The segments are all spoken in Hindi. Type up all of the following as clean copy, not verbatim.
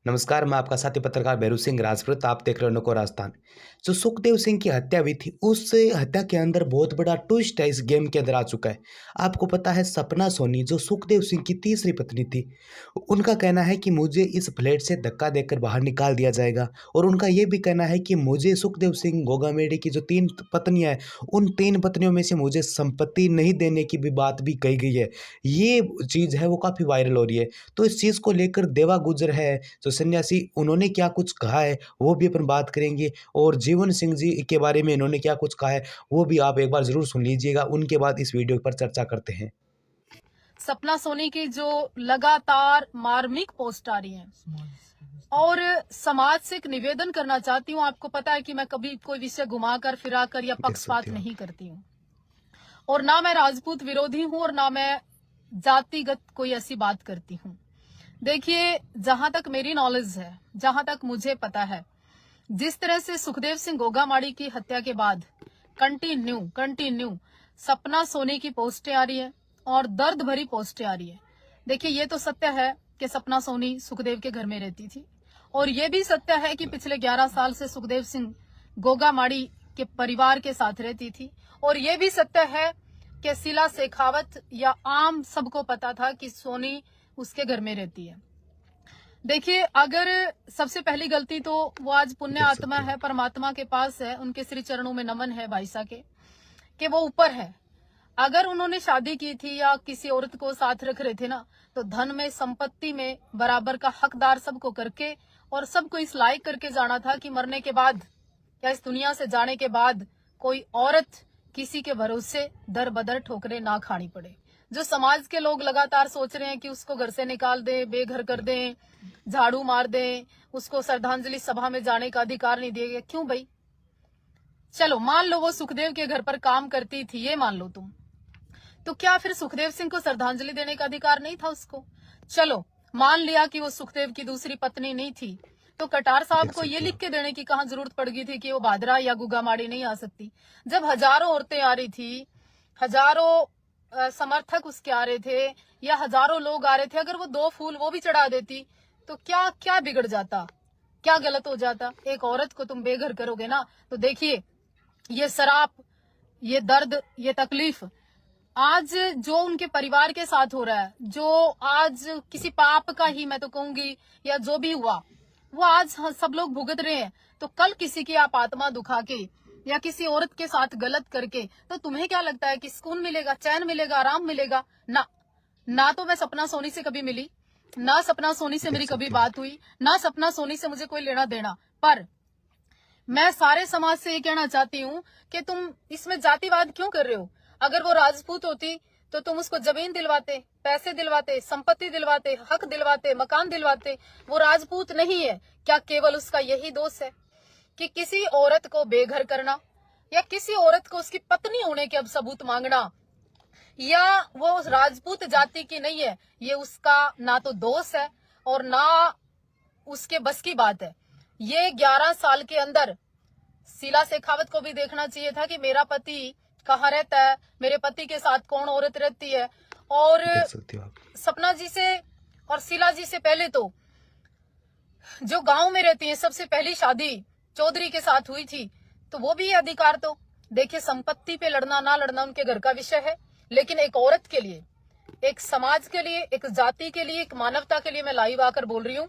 नमस्कार, मैं आपका साथी पत्रकार भैरू सिंह राजपूत। आप देख रहे हो नको राजस्थान। जो सुखदेव सिंह की हत्या हुई थी, उस हत्या के अंदर बहुत बड़ा ट्विस्ट है, इस गेम के अंदर आ चुका है। आपको पता है, सपना सोनी जो सुखदेव सिंह की तीसरी पत्नी थी, उनका कहना है कि मुझे इस फ्लैट से धक्का देकर बाहर निकाल दिया जाएगा। और उनका ये भी कहना है कि मुझे सुखदेव सिंह गोगामेडी की जो 3 पत्नियाँ हैं, उन 3 पत्नियों में से मुझे संपत्ति नहीं देने की भी बात भी कही गई है। ये चीज़ है वो काफ़ी वायरल हो रही है। तो इस चीज़ को लेकर देवा गुजर है जो सन्यासी, उन्होंने क्या कुछ कहा है वो भी अपन बात करेंगे। और जीवन सिंह जी के बारे में इन्होंने क्या कुछ कहा है वो भी आप एक बार ज़रूर सुन लीजिएगा। उनके बाद इस वीडियो पर चर्चा करते हैं। सपना सोनी की जो लगातार मार्मिक पोस्ट आ रही है और समाज से एक निवेदन करना चाहती हूँ। आपको पता है कि मैं कभी कोई विषय घुमाकर फिराकर या पक्षपात नहीं करती हूँ, और ना मैं राजपूत विरोधी हूँ और ना मैं जातिगत कोई ऐसी बात करती हूँ। देखिए, जहां तक मेरी नॉलेज है, जहां तक मुझे पता है, जिस तरह से सुखदेव सिंह गोगामाड़ी की हत्या के बाद कंटिन्यू सपना सोनी की पोस्टें आ रही है और दर्द भरी पोस्टें आ रही है। देखिए, ये तो सत्य है कि सपना सोनी सुखदेव के घर में रहती थी, और ये भी सत्य है कि पिछले 11 साल से सुखदेव सिंह गोगामाड़ी के परिवार के साथ रहती थी, और ये भी सत्य है कि शीला शेखावत या आम सबको पता था कि सोनी उसके घर में रहती है। देखिए, अगर सबसे पहली गलती तो वो आज पुण्य आत्मा है, परमात्मा के पास है, उनके श्री चरणों में नमन है भाई साहब के, कि वो ऊपर है। अगर उन्होंने शादी की थी या किसी औरत को साथ रख रहे थे ना, तो धन में, संपत्ति में बराबर का हकदार सबको करके और सबको इस लायक करके जाना था कि मरने के बाद या इस दुनिया से जाने के बाद कोई औरत किसी के भरोसे दर बदर ठोकरें ना खानी पड़े। जो समाज के लोग लगातार सोच रहे हैं कि उसको घर से निकाल दें, बेघर कर दें, झाड़ू मार दें, उसको श्रद्धांजलि सभा में जाने का अधिकार नहीं दिया गया। क्यों भाई? चलो मान लो वो सुखदेव के घर पर काम करती थी, ये मान लो तुम, तो क्या फिर सुखदेव सिंह को श्रद्धांजलि देने का अधिकार नहीं था उसको? चलो मान लिया कि वो सुखदेव की दूसरी पत्नी नहीं थी, तो कटार साहब को ये लिख के देने की कहां जरूरत पड़ गई थी कि वो भादरा या गुगामाड़ी नहीं आ सकती? जब हजारों औरतें आ रही थी, हजारों समर्थक उसके आ रहे थे, या हजारों लोग आ रहे थे, अगर वो 2 फूल वो भी चढ़ा देती तो क्या क्या बिगड़ जाता, क्या गलत हो जाता? एक औरत को तुम बेघर करोगे ना, तो देखिए, ये शराप, ये दर्द, ये तकलीफ आज जो उनके परिवार के साथ हो रहा है, जो आज किसी पाप का ही मैं तो कहूंगी, या जो भी हुआ वो आज सब लोग भुगत रहे हैं, तो कल किसी की आप आत्मा दुखा के या किसी औरत के साथ गलत करके, तो तुम्हें क्या लगता है कि सुकून मिलेगा, चैन मिलेगा, आराम मिलेगा? ना तो मैं सपना सोनी से कभी मिली, ना सपना सोनी से मेरी कभी बात हुई, ना सपना सोनी से मुझे कोई लेना देना। पर मैं सारे समाज से ये कहना चाहती हूँ कि तुम इसमें जातिवाद क्यों कर रहे हो? अगर वो राजपूत होती तो तुम उसको जमीन दिलवाते, पैसे दिलवाते, संपत्ति दिलवाते, हक दिलवाते, मकान दिलवाते। वो राजपूत नहीं है, क्या केवल उसका यही दोष है कि किसी औरत को बेघर करना या किसी औरत को उसकी पत्नी होने के अब सबूत मांगना, या वो राजपूत जाति की नहीं है, ये उसका ना तो दोष है और ना उसके बस की बात है। ये 11 साल के अंदर शीला शेखावत को भी देखना चाहिए था कि मेरा पति कहाँ रहता है, मेरे पति के साथ कौन औरत रहती है। और सपना जी से और शीला जी से पहले तो जो गांव में रहती है, सबसे पहली शादी चौधरी के साथ हुई थी, तो वो भी अधिकार तो देखिए, संपत्ति पे लड़ना ना लड़ना उनके घर का विषय है, लेकिन एक औरत के लिए, एक समाज के लिए, एक जाति के लिए, एक मानवता के लिए मैं लाइव आकर बोल रही हूँ।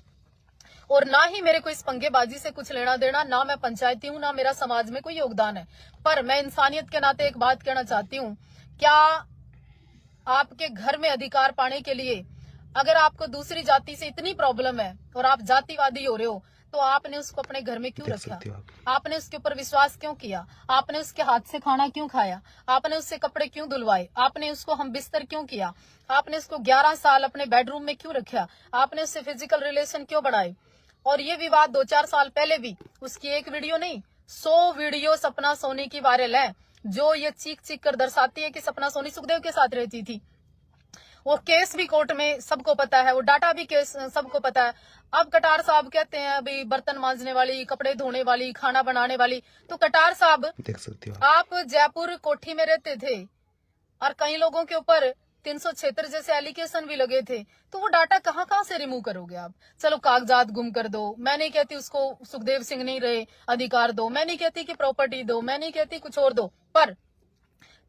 और ना ही मेरे को इस पंगेबाजी से कुछ लेना देना, ना मैं पंचायती हूँ, ना मेरा समाज में कोई योगदान है। पर मैं इंसानियत के नाते एक बात कहना चाहती हूँ, क्या आपके घर में अधिकार पाने के लिए अगर आपको दूसरी जाति से इतनी प्रॉब्लम है और आप जातिवादी हो रहे हो, तो आपने उसको अपने घर में क्यों रखा? आपने उसके ऊपर विश्वास क्यों किया? आपने उसके हाथ से खाना क्यों खाया? आपने उससे कपड़े क्यों धुलवाए? आपने उसको हम बिस्तर क्यों किया? आपने उसको 11 साल अपने बेडरूम में क्यों रखा? आपने उससे फिजिकल रिलेशन क्यों बढ़ाए? और ये विवाद 2-4 साल पहले भी, उसकी एक वीडियो नहीं, 100 वीडियो सपना सोनी की वायरल है, जो ये चीख चीख कर दर्शाती है कि सपना सोनी सुखदेव के साथ रहती थी। वो केस भी कोर्ट में सबको पता है, वो डाटा भी केस सबको पता है। अब कटार साहब कहते हैं अभी बर्तन मांजने वाली, कपड़े धोने वाली, खाना बनाने वाली, तो कटार साहब देख सकते हो आप जयपुर कोठी में रहते थे और कई लोगों के ऊपर 376 जैसे एलिगेशन भी लगे थे, तो वो डाटा कहाँ कहाँ से रिमूव करोगे आप? चलो कागजात गुम कर दो, मैं नहीं कहती उसको सुखदेव सिंह नहीं रहे अधिकार दो, मैं नहीं कहती कि प्रॉपर्टी दो, मैं नहीं कहती कुछ और दो, पर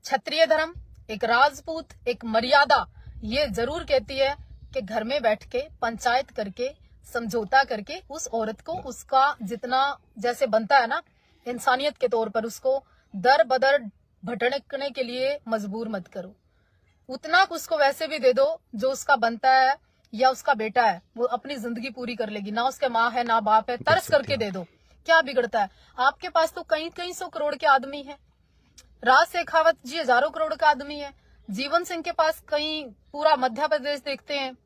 क्षत्रिय धर्म, एक राजपूत, एक मर्यादा ये जरूर कहती है कि घर में बैठ के पंचायत करके समझौता करके उस औरत को उसका जितना जैसे बनता है ना इंसानियत के तौर पर उसको दर बदर भटकने के लिए मजबूर मत करो। उतना उसको वैसे भी दे दो जो उसका बनता है, या उसका बेटा है वो अपनी जिंदगी पूरी कर लेगी, ना उसके माँ है ना बाप है, तरस करके दे दो, क्या बिगड़ता है? आपके पास तो कई कई सौ करोड़ के आदमी है, राज शेखावत जी हजारों करोड़ का आदमी है, जीवन सिंह के पास कई पूरा मध्य प्रदेश देखते हैं,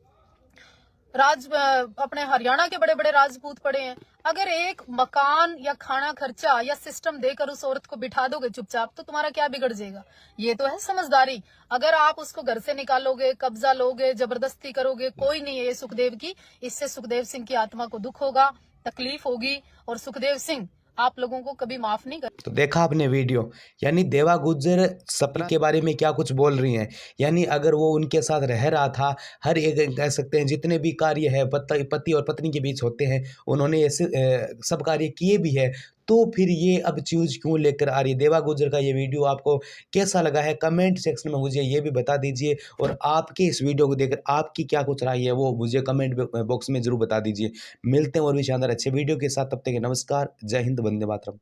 अपने हरियाणा के बड़े बड़े राजपूत पड़े हैं। अगर एक मकान या खाना खर्चा या सिस्टम देकर उस औरत को बिठा दोगे चुपचाप, तो तुम्हारा क्या बिगड़ जाएगा? ये तो है समझदारी। अगर आप उसको घर से निकालोगे, कब्जा लोगे, जबरदस्ती करोगे, कोई नहीं है ये सुखदेव की, इससे सुखदेव सिंह की आत्मा को दुख होगा, तकलीफ होगी, और सुखदेव सिंह आप लोगों को कभी माफ नहीं कर। तो देखा आपने वीडियो, यानी देवा गुज्जर सपना के बारे में क्या कुछ बोल रही हैं। यानी अगर वो उनके साथ रह रहा था, हर एक कह सकते हैं जितने भी कार्य है पति और पत्नी के बीच होते हैं, उन्होंने ऐसे सब कार्य किए भी है, तो फिर ये अब चीज क्यों लेकर आ रही है? देवा गुज्जर का ये वीडियो आपको कैसा लगा है कमेंट सेक्शन में मुझे ये भी बता दीजिए, और आपके इस वीडियो को देखकर आपकी क्या कुछ राय है वो मुझे कमेंट बॉक्स में जरूर बता दीजिए। मिलते हैं और भी शानदार अच्छे वीडियो के साथ, तब तक के नमस्कार, जय हिंद, वंदे मातरम।